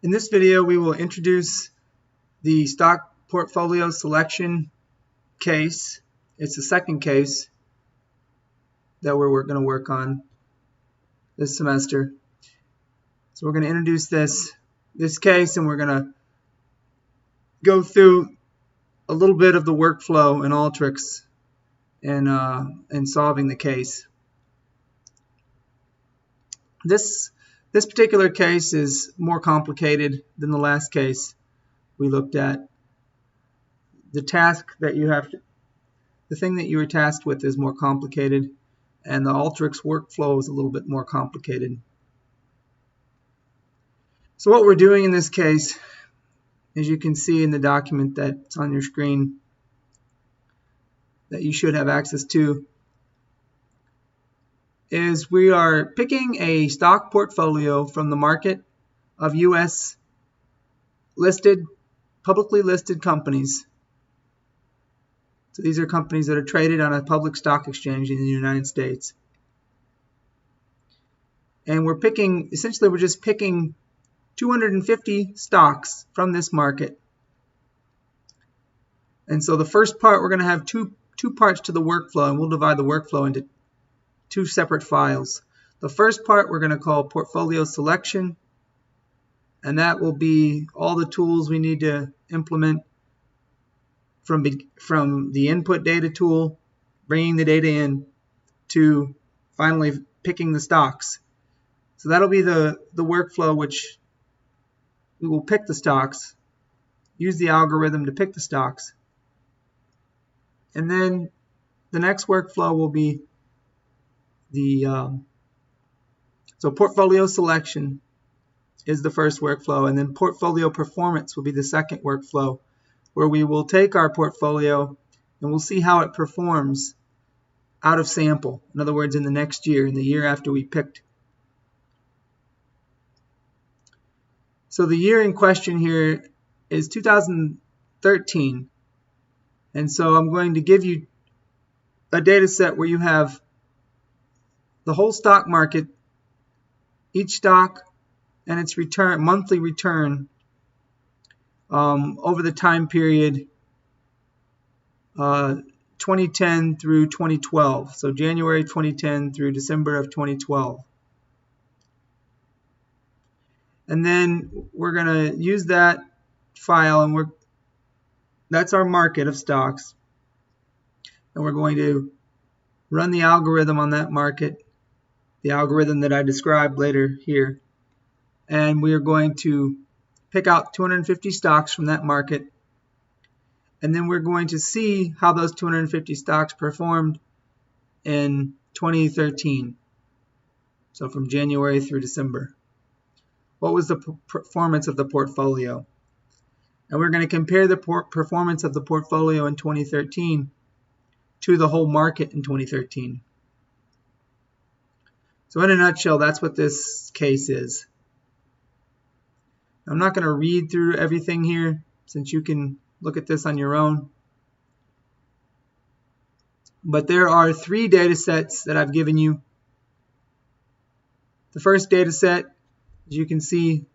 In this video, we will introduce the stock portfolio selection case. It's the second case that we're going to work on this semester. So we're going to introduce this case, and we're going to go through a little bit of the workflow in Alteryx in solving the case. This particular case is more complicated than the last case we looked at. The thing that you were tasked with is more complicated, and the Alteryx workflow is a little bit more complicated. So what we're doing in this case, as you can see in the document that's on your screen that you should have access to, is we are picking a stock portfolio from the market of U.S. publicly listed companies. So these are companies that are traded on a public stock exchange in the United States. And we're just picking 250 stocks from this market. And so the first part, we're going to have two parts to the workflow, and we'll divide the workflow into two separate files. The first part we're going to call portfolio selection, and that will be all the tools we need to implement from the input data tool, bringing the data in, to finally picking the stocks. So that'll be the workflow, which we will pick the stocks, use the algorithm to pick the stocks, and then the next workflow will be so portfolio selection is the first workflow, and then portfolio performance will be the second workflow, where we will take our portfolio and we'll see how it performs out of sample. In other words, in the next year, in the year after we picked. So the year in question here is 2013. And so I'm going to give you a data set where you have the whole stock market, each stock and its monthly return over the time period 2010 through 2012. So January 2010 through December of 2012. And then we're going to use that file, and that's our market of stocks. And we're going to run the algorithm on that market, the algorithm that I described later here. And we are going to pick out 250 stocks from that market. And then we're going to see how those 250 stocks performed in 2013. So from January through December. What was the performance of the portfolio? And we're going to compare the performance of the portfolio in 2013 to the whole market in 2013. So in a nutshell, that's what this case is. I'm not going to read through everything here, since you can look at this on your own. But there are three data sets that I've given you. The first data set, as you can see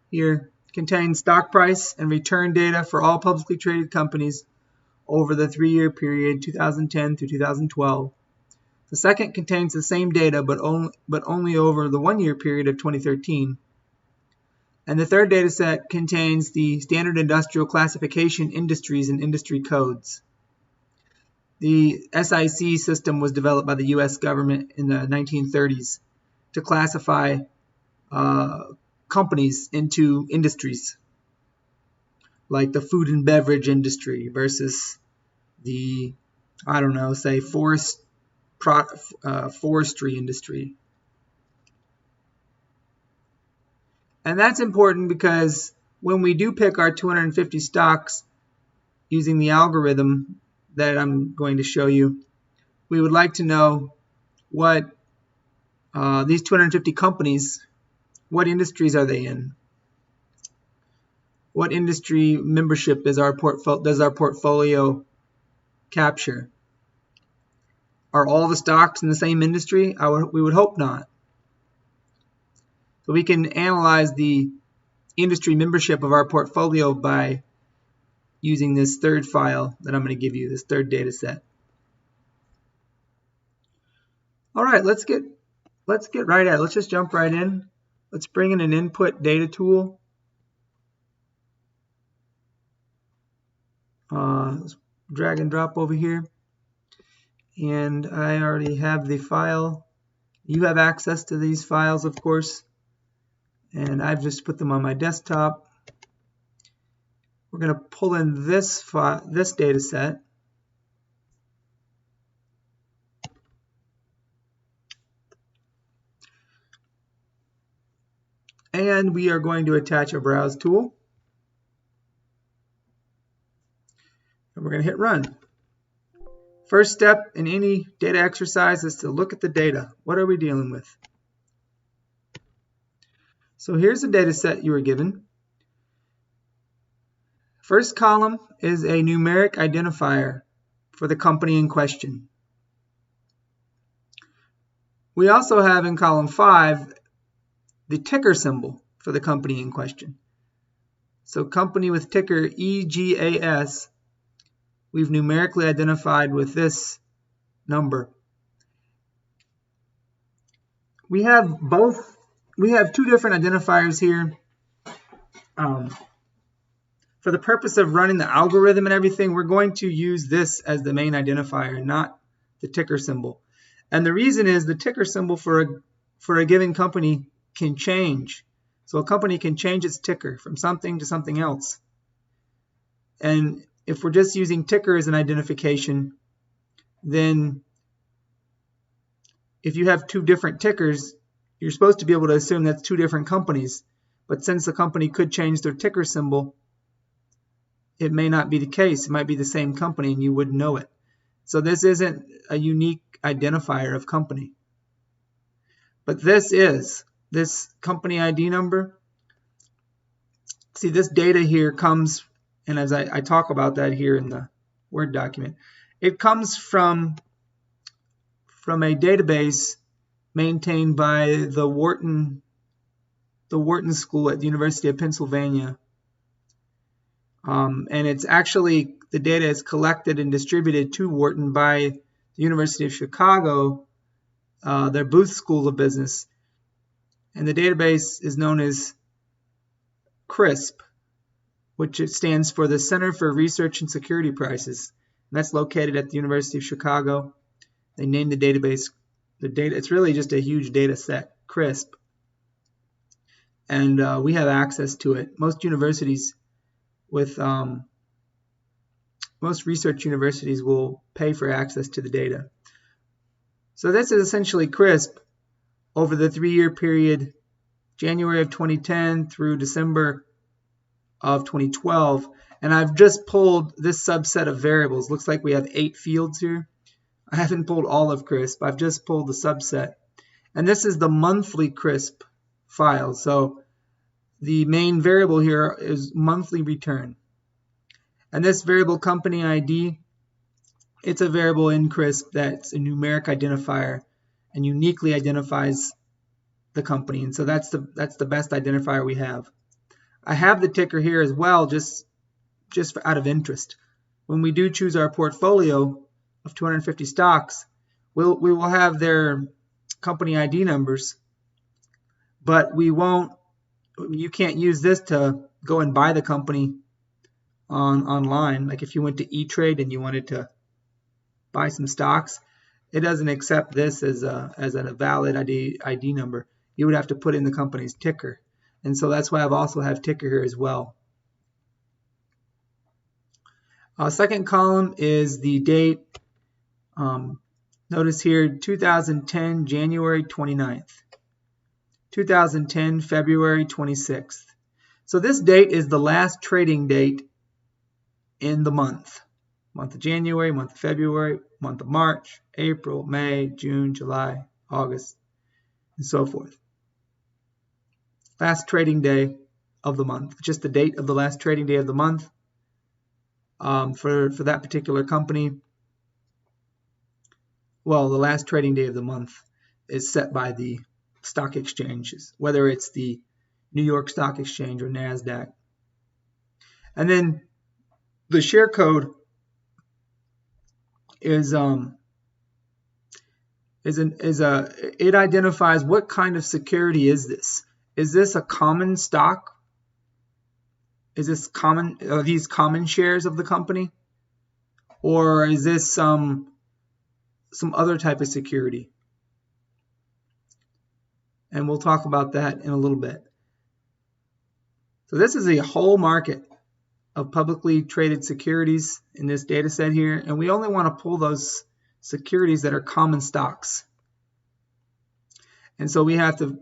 here, contains stock price and return data for all publicly traded companies over the 3-year period 2010 through 2012. The second contains the same data, but only over the 1-year period of 2013. And the third data set contains the standard industrial classification industries and industry codes. The SIC system was developed by the U.S. government in the 1930s to classify companies into industries, like the food and beverage industry versus the, say forestry industry. And that's important because when we do pick our 250 stocks using the algorithm that I'm going to show you, we would like to know what these 250 companies, what industries are they in? What industry membership does our portfolio capture? Are all the stocks in the same industry? We would hope not. So we can analyze the industry membership of our portfolio by using this third file that I'm going to give you, this third data set. All right, let's get right at it. Let's just jump right in. Let's bring in an input data tool. Let's drag and drop over here. And I already have the file. You have access to these files, of course. And I've just put them on my desktop. We're going to pull in this data set. And we are going to attach a browse tool. And we're going to hit run. First step in any data exercise is to look at the data. What are we dealing with? So here's the data set you were given. First column is a numeric identifier for the company in question. We also have in column 5 the ticker symbol for the company in question. So company with ticker EGAS, we've numerically identified with this number. We have two different identifiers here. For the purpose of running the algorithm and everything, we're going to use this as the main identifier, not the ticker symbol. And the reason is the ticker symbol for a given company can change. So a company can change its ticker from something to something else. And if we're just using ticker as an identification, then if you have two different tickers, you're supposed to be able to assume that's two different companies. But since the company could change their ticker symbol, it may not be the case. It might be the same company and you wouldn't know it. So this isn't a unique identifier of company. But this company ID number. See, this data here comes, and as I talk about that here in the Word document, it comes from a database maintained by the Wharton School at the University of Pennsylvania. And it's actually, the data is collected and distributed to Wharton by the University of Chicago, their Booth School of Business. And the database is known as CRISP, which it stands for the Center for Research and Security Prices. And that's located at the University of Chicago. They named the database, it's really just a huge data set, CRISP. And we have access to it. Most universities most research universities will pay for access to the data. So this is essentially CRISP over the 3-year period, January of 2010 through December of 2012. And I've just pulled this subset of variables. Looks like we have 8 fields here. I haven't pulled all of CRISP. I've just pulled the subset. And this is the monthly CRISP file. So the main variable here is monthly return. And this variable company ID, it's a variable in CRISP that's a numeric identifier and uniquely identifies the company. And so that's the best identifier we have. I have the ticker here as well, just out of interest. When we do choose our portfolio of 250 stocks, we will have their company ID numbers, but you can't use this to go and buy the company online. Like if you went to E-Trade and you wanted to buy some stocks, it doesn't accept this as a valid ID number. You would have to put in the company's ticker. And so that's why I've also have ticker here as well. Second column is the date. Notice here 2010 January 29th. 2010 February 26th. So this date is the last trading date in the month. Month of January, month of February, month of March, April, May, June, July, August, and so forth. Last trading day of the month. Just the date of the last trading day of the month for that particular company. Well, the last trading day of the month is set by the stock exchanges, whether it's the New York Stock Exchange or NASDAQ. And then the share code it identifies what kind of security is this. Is this a common stock? Is this common? Are these common shares of the company, or is this some other type of security? And we'll talk about that in a little bit. So this is a whole market of publicly traded securities in this data set here, and we only want to pull those securities that are common stocks. And so we have to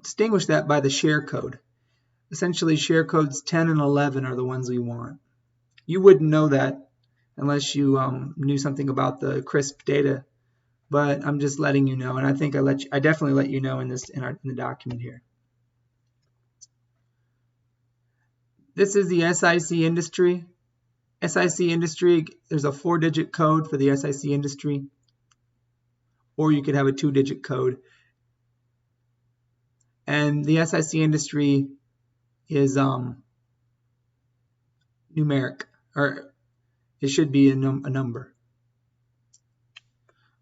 distinguish that by the share code. Essentially, share codes 10 and 11 are the ones we want. You wouldn't know that unless you knew something about the CRISP data, but I'm just letting you know, and I think I definitely let you know in the document here. This is the SIC industry. SIC industry, there's a 4-digit code for the SIC industry, or you could have a 2-digit code. And the SIC industry is numeric, or it should be a number.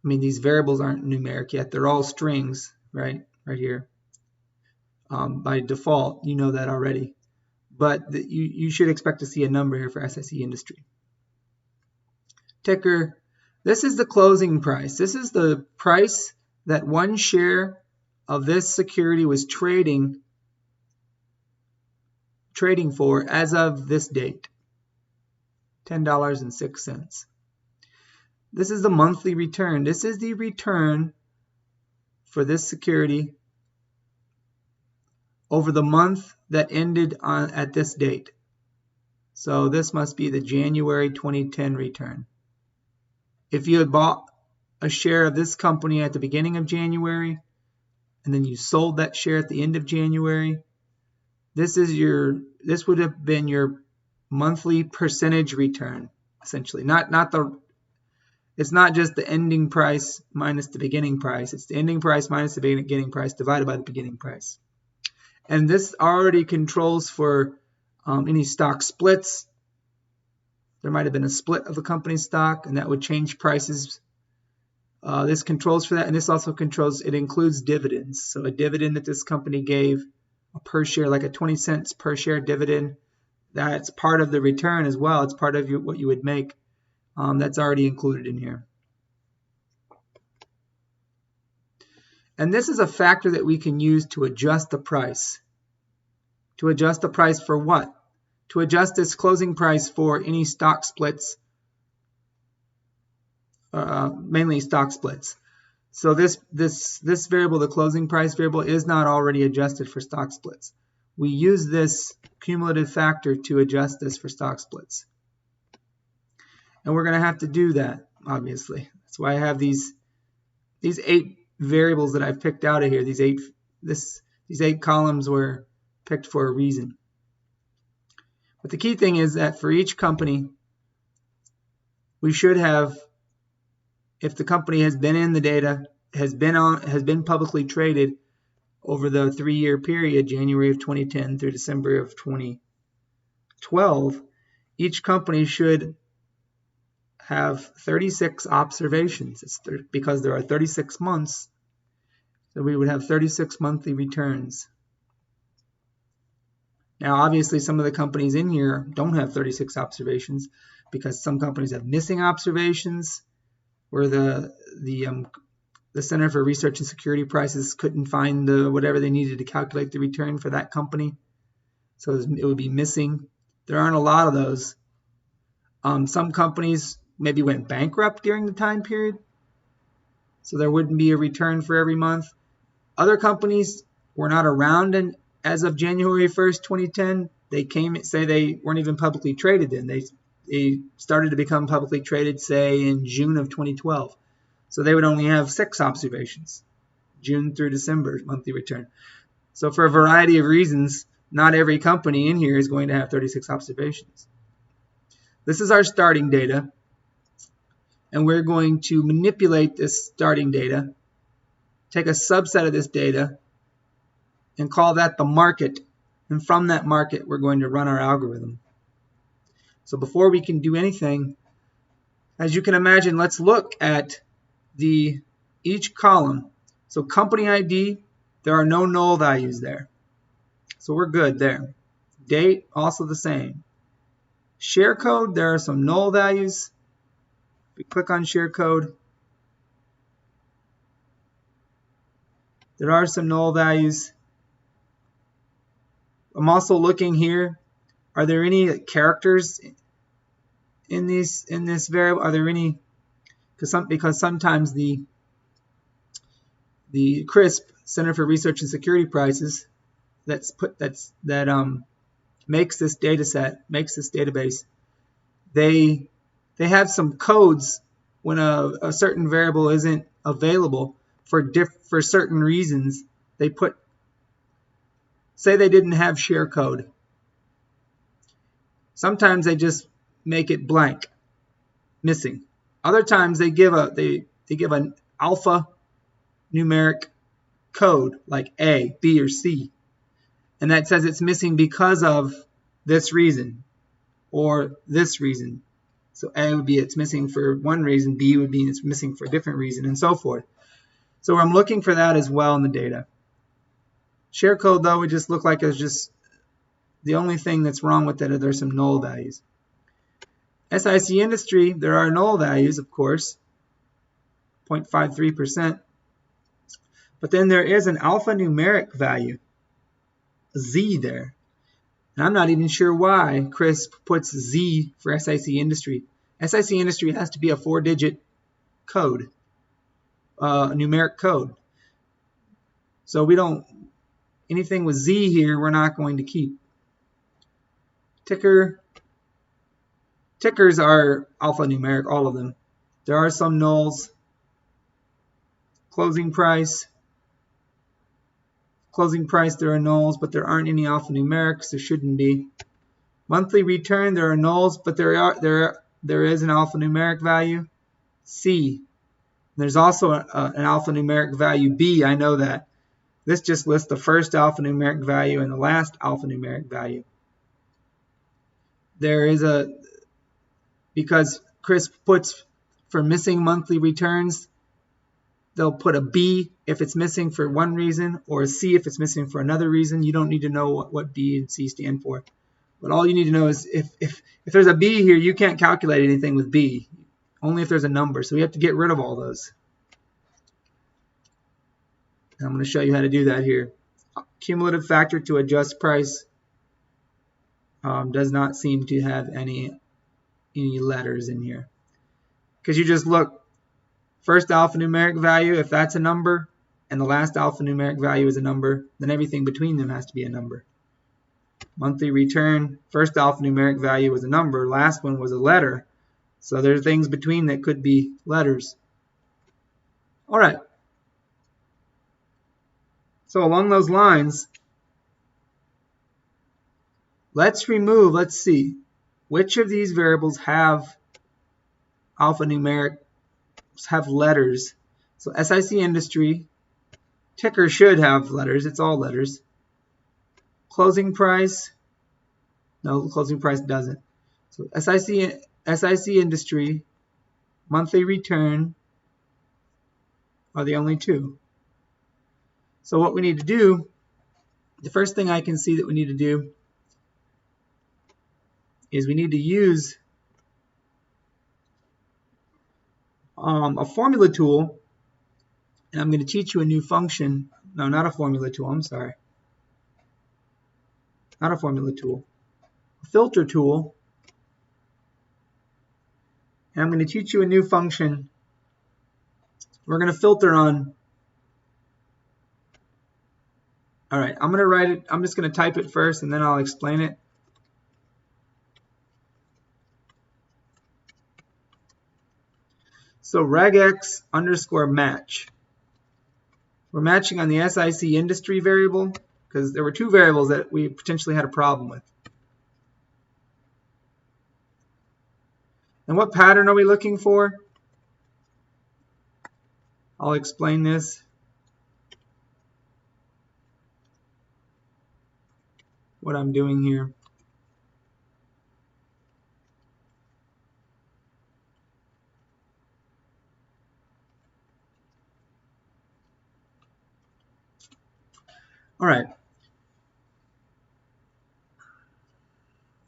I mean, these variables aren't numeric yet. They're all strings, right here. By default, you know that already. But you should expect to see a number here for SIC industry. Ticker, this is the closing price. This is the price that one share of this security was trading for as of this date, $10.06. This is the monthly return. This is the return for this security over the month that ended at this date. So this must be the January 2010 return. If you had bought a share of this company at the beginning of January, and then you sold that share at the end of January, this would have been your monthly percentage return, essentially. It's not just the ending price minus the beginning price. It's the ending price minus the beginning price divided by the beginning price. And this already controls for any stock splits. There might have been a split of the company's stock, and that would change prices. This controls for that, and this also controls, it includes dividends. So a dividend that this company gave, a per share, like a 20 cents per share dividend, that's part of the return as well. It's part of what you would make. That's already included in here. And this is a factor that we can use to adjust the price. To adjust the price for what? To adjust this closing price for any stock splits, mainly stock splits. So this variable, the closing price variable, is not already adjusted for stock splits. We use this cumulative factor to adjust this for stock splits. And we're going to have to do that, obviously. That's why I have these 8 variables that I've picked out of here. These eight columns were picked for a reason. But the key thing is that for each company, we should have, if the company has been in the data, has been publicly traded over the 3-year period, January of 2010 through December of 2012, each company should have 36 observations. Because there are 36 months, so we would have 36 monthly returns. Now, obviously, some of the companies in here don't have 36 observations because some companies have missing observations, where the Center for Research and Security Prices couldn't find whatever they needed to calculate the return for that company. So it would be missing. There aren't a lot of those. Some companies maybe went bankrupt during the time period, so there wouldn't be a return for every month. Other companies were not around as of January 1st, 2010. They weren't even publicly traded then. They started to become publicly traded, say, in June of 2012. So they would only have 6 observations, June through December monthly return. So for a variety of reasons, not every company in here is going to have 36 observations. This is our starting data, and we're going to manipulate this starting data take a subset of this data and call that the market. And from that market, we're going to run our algorithm. So before we can do anything, as you can imagine, let's look at each column. So company ID, there are no null values there. So we're good there. Date, also the same. Share code, there are some null values. If we click on share code, there are some null values. I'm also looking here. Are there any characters in this variable? Are there any? Because sometimes the CRISP, Center for Research and Security Prices, that makes this data set, makes this database, they have some codes when a certain variable isn't available for certain reasons. They say they didn't have share code. Sometimes they just make it blank, missing. Other times they give an alpha numeric code like A, B, or C, and that says it's missing because of this reason or this reason. So A would be it's missing for one reason, B would be it's missing for a different reason, and so forth. So I'm looking for that as well in the data. Share code, though, would just look like it's just the only thing that's wrong with it are there's some null values. SIC industry, there are null values, of course, 0.53%. But then there is an alphanumeric value, Z there. And I'm not even sure why CRISP puts Z for SIC industry. SIC industry has to be a 4-digit code, a numeric code. So we don't, anything with Z here, we're not going to keep. Tickers are alphanumeric, all of them. There are some nulls. Closing price, there are nulls, but there aren't any alphanumerics. There shouldn't be. Monthly return, there are nulls, but there is an alphanumeric value. C. There's also an alphanumeric value B. I know that. This just lists the first alphanumeric value and the last alphanumeric value. There is because CRISP puts for missing monthly returns, they'll put a B if it's missing for one reason, or a C if it's missing for another reason. You don't need to know what B and C stand for. But all you need to know is if there's a B here, you can't calculate anything with B. Only if there's a number. So we have to get rid of all those. And I'm going to show you how to do that here. Cumulative factor to adjust price does not seem to have any letters in here. Because you just look, first alphanumeric value, if that's a number, and the last alphanumeric value is a number, then everything between them has to be a number. Monthly return, first alphanumeric value was a number, last one was a letter. So there are things between that could be letters. All right. So along those lines, let's see, which of these variables have alphanumeric, have letters. So SIC industry, ticker should have letters, it's all letters. Closing price, no, closing price doesn't. So SIC industry, monthly return are the only two. So what we need to do, the first thing I can see that we need to do is we need to use a formula tool, and I'm going to teach you a new function. No, not a formula tool, I'm sorry. Not a formula tool. A filter tool. And I'm going to teach you a new function. We're going to filter on. All right, I'm going to write it. I'm just going to type it first, and then I'll explain it. So regex underscore match. We're matching on the SIC industry variable because there were two variables that we potentially had a problem with. And what pattern are we looking for? I'll explain this. what I'm doing here. All right.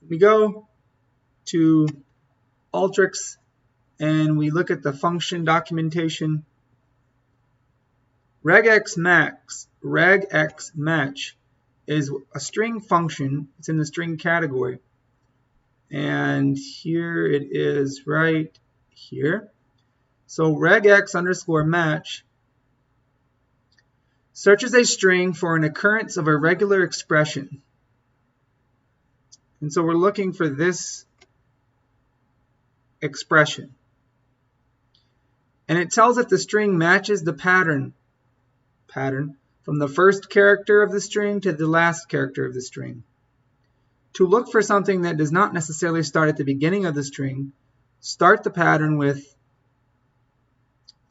We go to Alteryx and we look at the function documentation. Regex Match is a string function. It's in the string category. And here it is right here. So regex_match searches a string for an occurrence of a regular expression. And so we're looking for this expression. And it tells if the string matches the pattern from the first character of the string to the last character of the string. To look for something that does not necessarily start at the beginning of the string, start the pattern with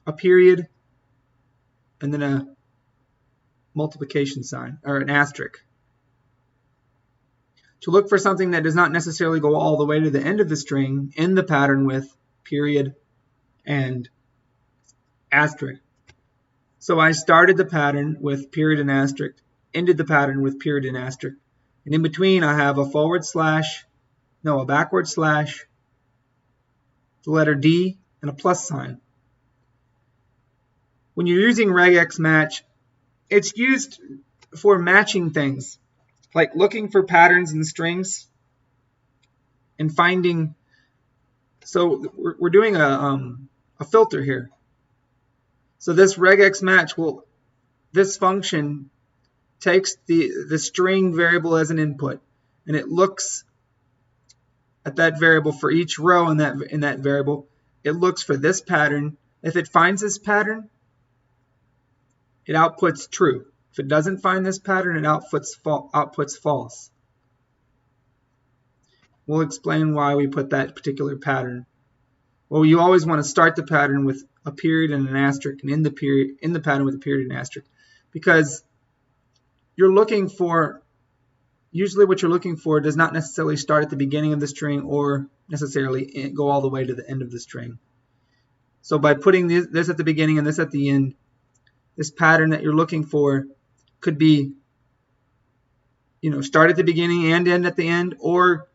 a period and then a multiplication sign, or an asterisk. To look for something that does not necessarily go all the way to the end of the string, end the pattern with period and asterisk. So I started the pattern with period and asterisk, ended the pattern with period and asterisk. And in between I have a backward slash, the letter D, and a plus sign. When you're using Regex Match, it's used for matching things, like looking for patterns in strings and finding. So we're doing a filter here. So this Regex Match this function takes the string variable as an input, and it looks at that variable for each row in that variable. It looks for this pattern. If it finds this pattern, it outputs true. If it doesn't find this pattern, it outputs false. We'll explain why we put that particular pattern. Well, you always want to start the pattern with a period and an asterisk, and end the pattern with a period and an asterisk, because usually what you're looking for does not necessarily start at the beginning of the string or necessarily go all the way to the end of the string. So by putting this at the beginning and this at the end, this pattern that you're looking for could be, start at the beginning and end at the end, or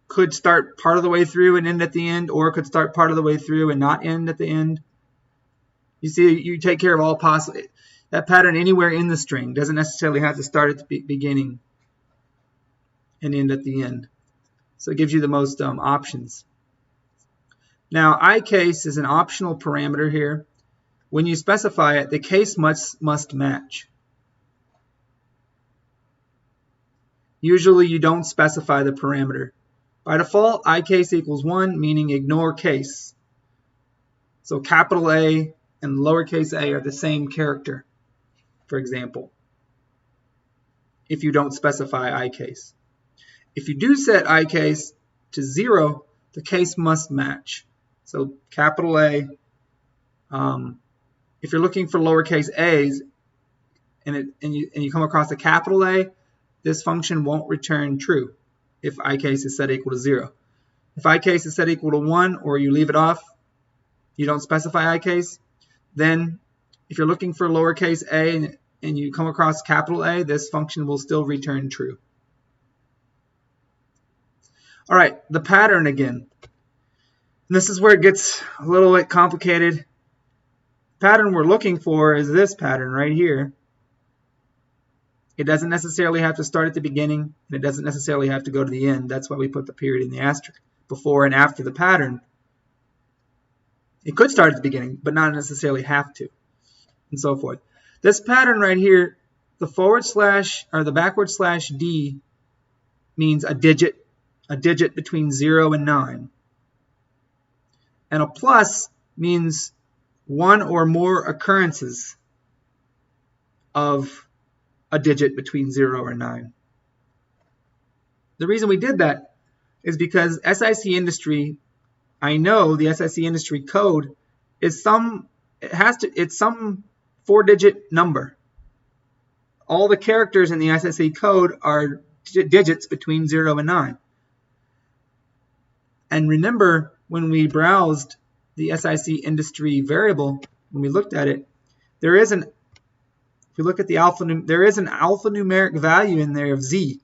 could start part of the way through and end at the end, or could start part of the way through and not end at the end. You see, you take care of all possible. That pattern anywhere in the string doesn't necessarily have to start at the beginning and end at the end. So it gives you the most options. Now, iCase is an optional parameter here. When you specify it, the case must match. Usually you don't specify the parameter. By default, iCase equals 1, meaning ignore case. So capital A and lowercase a are the same character, for example, if you don't specify iCase. If you do set iCase to 0, the case must match. So capital A, if you're looking for lowercase a's and you come across a capital A, this function won't return true if iCase is set equal to 0. If iCase is set equal to 1, or you leave it off, you don't specify iCase, then if you're looking for lowercase a and you come across capital A, this function will still return true. All right, the pattern again. And this is where it gets a little bit complicated. The pattern we're looking for is this pattern right here. It doesn't necessarily have to start at the beginning, and it doesn't necessarily have to go to the end. That's why we put the period and the asterisk before and after the pattern. It could start at the beginning, but not necessarily have to, and so forth. This pattern right here, the forward slash or the backward slash D means a digit between 0 and 9. And a plus means one or more occurrences of a digit between 0 and 9. The reason we did that is because SIC industry, I know the SIC industry code is some 4-digit number. All the characters in the SIC code are digits between 0 and 9. And remember, when we browsed the SIC industry variable, when we looked at it, there is an, if you look at the there is an alphanumeric value in there of Z.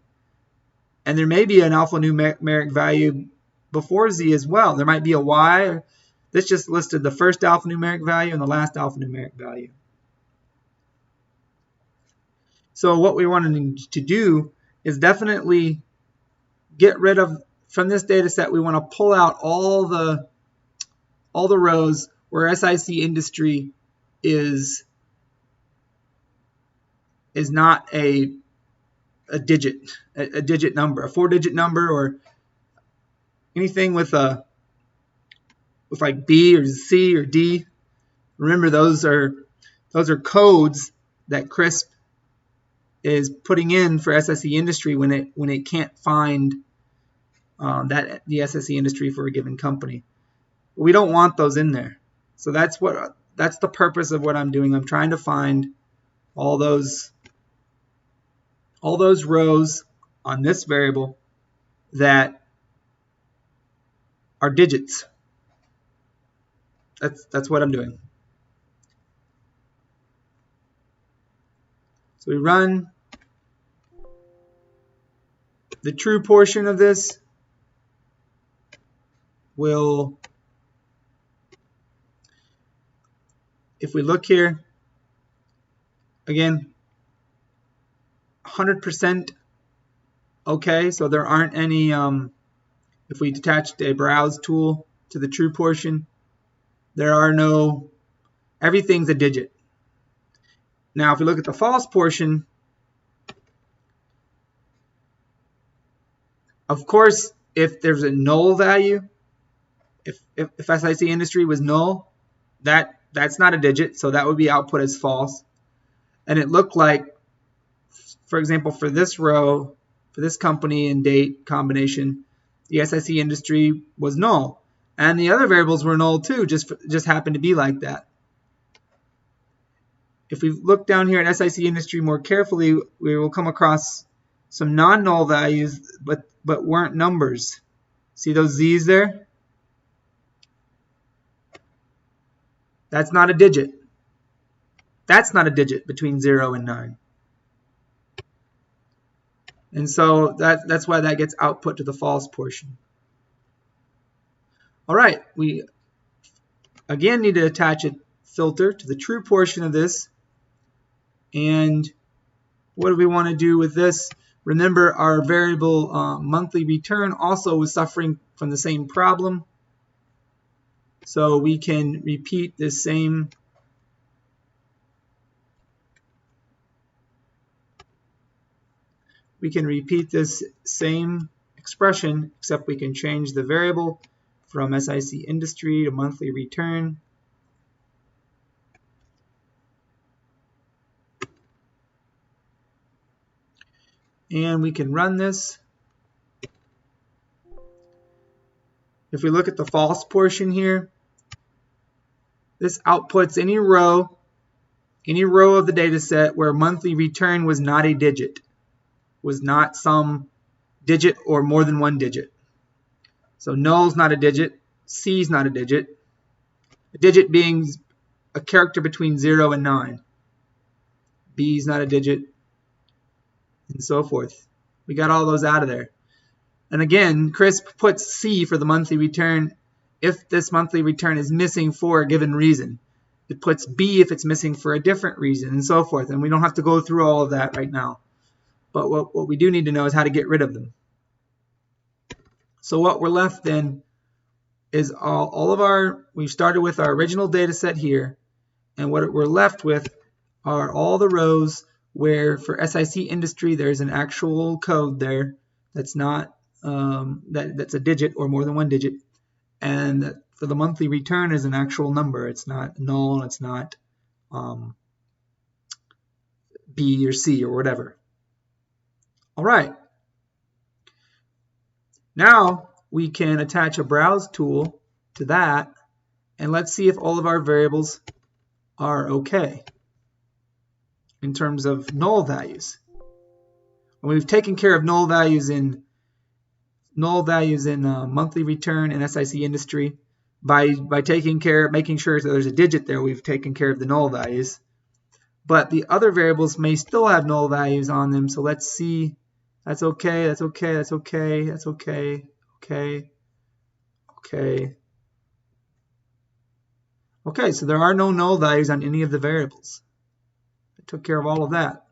And there may be an alphanumeric value before Z as well. There might be a Y. This just listed the first alphanumeric value and the last alphanumeric value. So what we wanted to do is definitely get rid of, from this data set, we want to pull out all the rows where SIC industry is not a digit number, a 4-digit number, or anything with like B or C or D. Remember, those are codes that CRISP is putting in for SSE industry when it can't find the SSE industry for a given company. We don't want those in there. So that's the purpose of what I'm doing. I'm trying to find all those rows on this variable that are digits. That's what I'm doing. So we run the true portion of this will, if we look here, again, 100% okay, so there aren't any, if we detached a browse tool to the true portion, there are no, everything's a digit. Now if we look at the false portion, of course, if there's a null value, if SIC industry was null, that's not a digit, so that would be output as false. And it looked like, for example, for this row, for this company and date combination, the SIC industry was null. And the other variables were null too, just happened to be like that. If we look down here at SIC industry more carefully, we will come across some non-null values, but weren't numbers. See those Z's there? That's not a digit. That's not a digit between 0 and 9. And so that's why that gets output to the false portion. All right, we again need to attach a filter to the true portion of this. And what do we want to do with this? Remember, our variable monthly return also was suffering from the same problem. So we can repeat this same expression, except we can change the variable from SIC industry to monthly return. And we can run this. If we look at the false portion here, this outputs any row of the data set where monthly return was not a digit, was not some digit or more than one digit. So null is not a digit, C is not a digit. A digit being a character between 0 and 9. B is not a digit, and so forth. We got all those out of there. And again, CRISP puts C for the monthly return if this monthly return is missing for a given reason. It puts B if it's missing for a different reason, and so forth. And we don't have to go through all of that right now. But what we do need to know is how to get rid of them. So what we're left then is we started with our original data set here, and what we're left with are all the rows where for SIC industry there's an actual code there that's not that's a digit or more than one digit, and for the monthly return is an actual number. It's not null, it's not B or C or whatever. All right. Now we can attach a browse tool to that, and let's see if all of our variables are okay in terms of null values. And we've taken care of null values in monthly return and SIC industry. By making sure that there's a digit there, we've taken care of the null values. But the other variables may still have null values on them. So let's see. That's okay. That's okay. That's okay. That's okay. Okay. Okay. Okay, so there are no null values on any of the variables. I took care of all of that.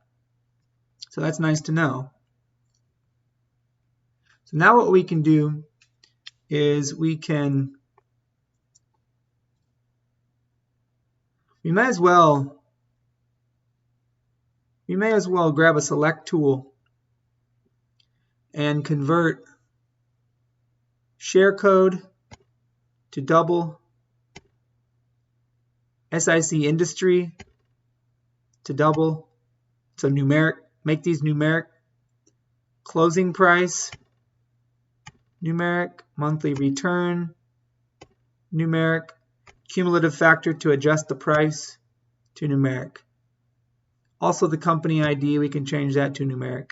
So that's nice to know. So now what we can do is we may as well grab a select tool and convert share code to double, SIC industry to double, so numeric, make these numeric, closing price numeric, monthly return numeric, cumulative factor to adjust the price to numeric. Also the company ID, we can change that to numeric.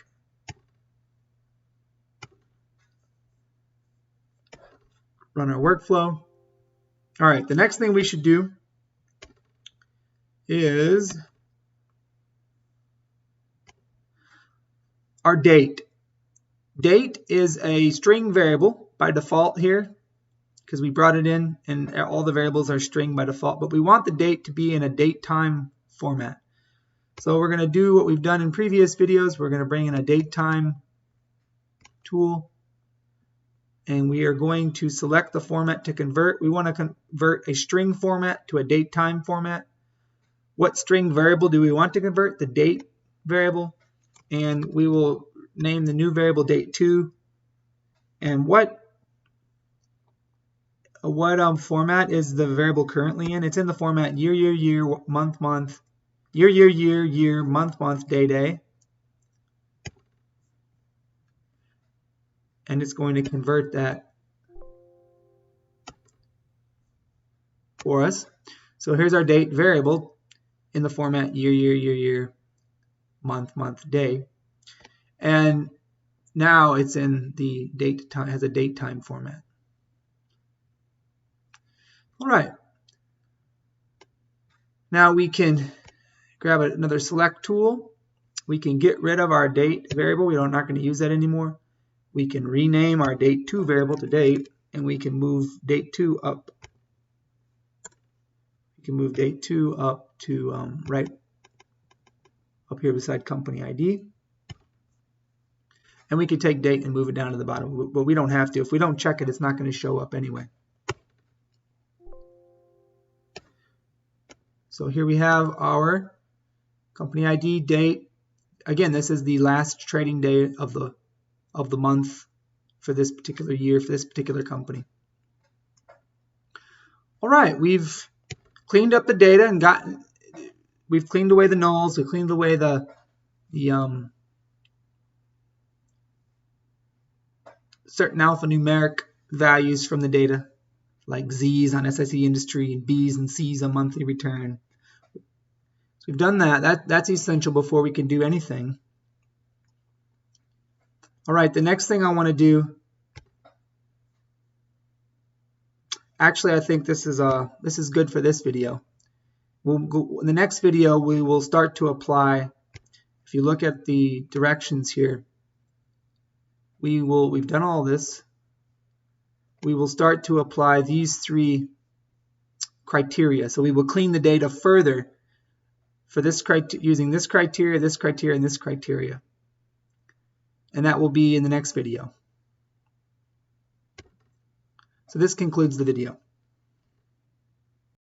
Run our workflow. All right, the next thing we should do is our date. Date is a string variable by default here because we brought it in and all the variables are string by default, but we want the date to be in a date time format. So we're going to do what we've done in previous videos. We're going to bring in a date time tool and we are going to select the format to convert. We want to convert a string format to a date time format. What string variable do we want to convert? The date variable. And we will name the new variable date2. And what format is the variable currently in? It's in the format year, year, year, month, month, year, year, year, year, month, month, day, day. And it's going to convert that for us. So here's our date variable in the format year, year, year, year, month, month, day. And now it's in the date time, has a date time format. All right. Now we can grab another select tool. We can get rid of our date variable. We're not going to use that anymore. We can rename our date2 variable to date, and we can move date2 up. We can move date2 up to right up here beside company ID. And we could take date and move it down to the bottom, but we don't have to. If we don't check it, it's not going to show up anyway. So here we have our company ID, date. Again, this is the last trading day of the month for this particular year, for this particular company. All right, we've cleaned up the data and we've cleaned away the nulls, we cleaned away the certain alphanumeric values from the data, like Z's on SIC industry and B's and C's on monthly return. So we've done that. That's essential before we can do anything. All right, the next thing I want to do, actually I think this is good for this video. In the next video we will start to apply, if you look at the directions here, we've done all this. We will start to apply these three criteria. So we will clean the data further for this using this criteria, and this criteria. And that will be in the next video. So this concludes the video.